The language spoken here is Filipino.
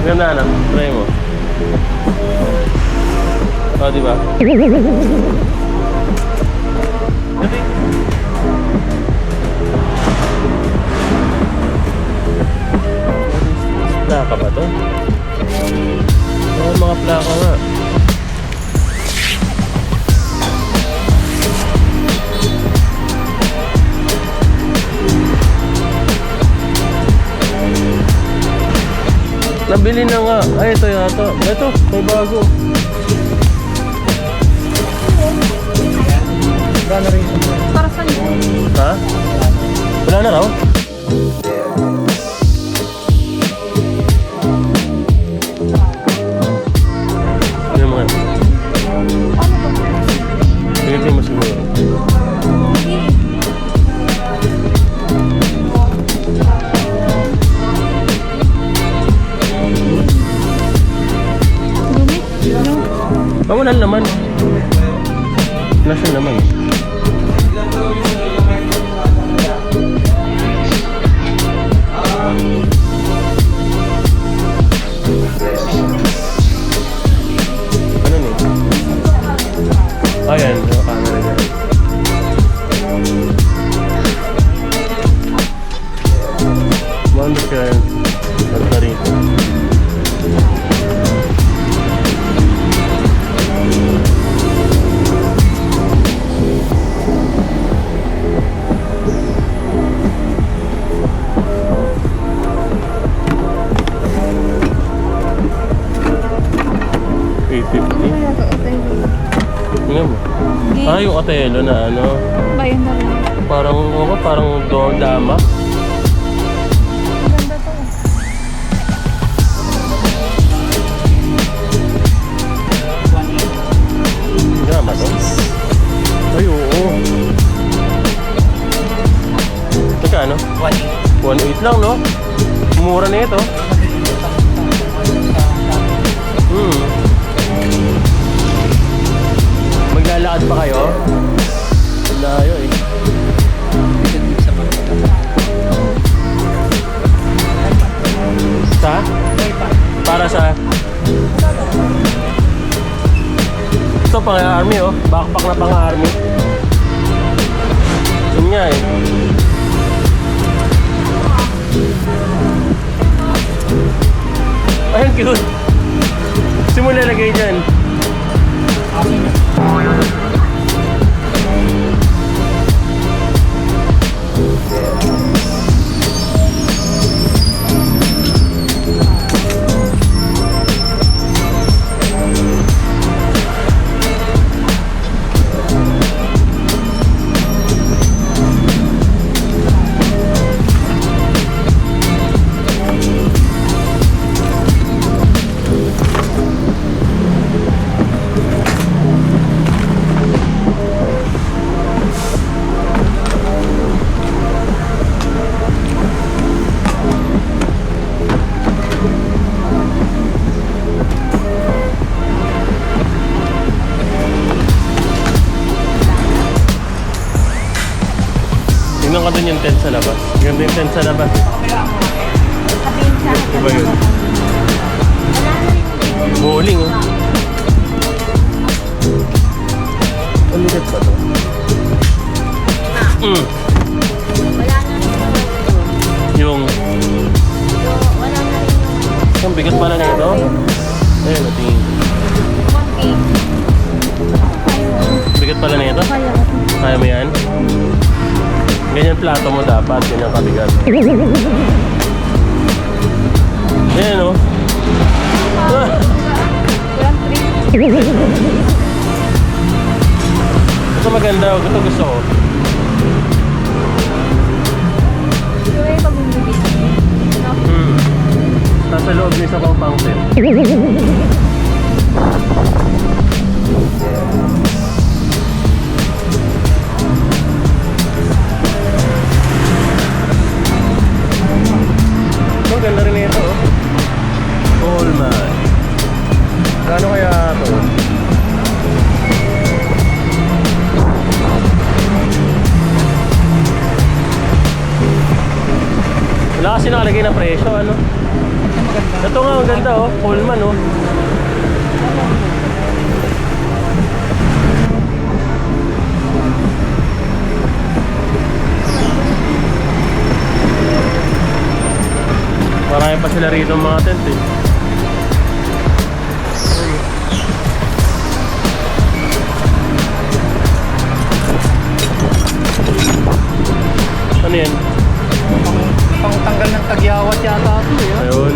Ganda na, try mo. O, diba? Plaka ba to? Oo, mga plaka nga. Nabili na nga. Ay, ito yata. Ito, may bago. Wala na rin. Para saan yun? Ha? Wala na raw? Ano mga? Ano to? Pilitin mo siguro. Dumi? Ano? Bangunan naman. Nasaan naman? Ano ni? Ayan, yung camera dyan. Wonder ka na rito. Kaya to, Otelo. Tingnan mo. Ah, yung Otelo na ano. Bayan na lang. Parang dama. Maganda to. Dama to? Ay, oo. Magkano? 1.8 lang, no? Mura na ito. Maglalakad pa kayo? Layo eh. Sa? Para sa? Ito pang army oh. Backpack na pang army. Yun nga eh. Ay, ang cute. Simula lagay dyan. Tingnan ka dun yung tent sa labas. Ganda yung tent sa labas. Sabihin sa akin. Diba yun? Bowling oh. Ang ligat pa to. Wala na rin Yung... wala na rin yung Ang bigat pala na ito. Ayun, natingin. 1K. Bigat pala na ito. Kaya. Kaya mo yan? Ganyan plato mo dapat. Ganyan kabigat. Ayan oh. Walang 3. Ito maganda. Ito gusto ko. Ito ay pag-ibig. No? Nasa loob niya sa pang fountain. Ang ganda rin ito oh. Coleman. Gano kaya ito? Wala kasi nakalagay na presyo ano? ganda. Ito nga, ang ganda oh. Pullman oh. Marami pa sila rito mga tent eh. Ano yan? Pang tanggal ng tagyawat yata ito eh. Ayun.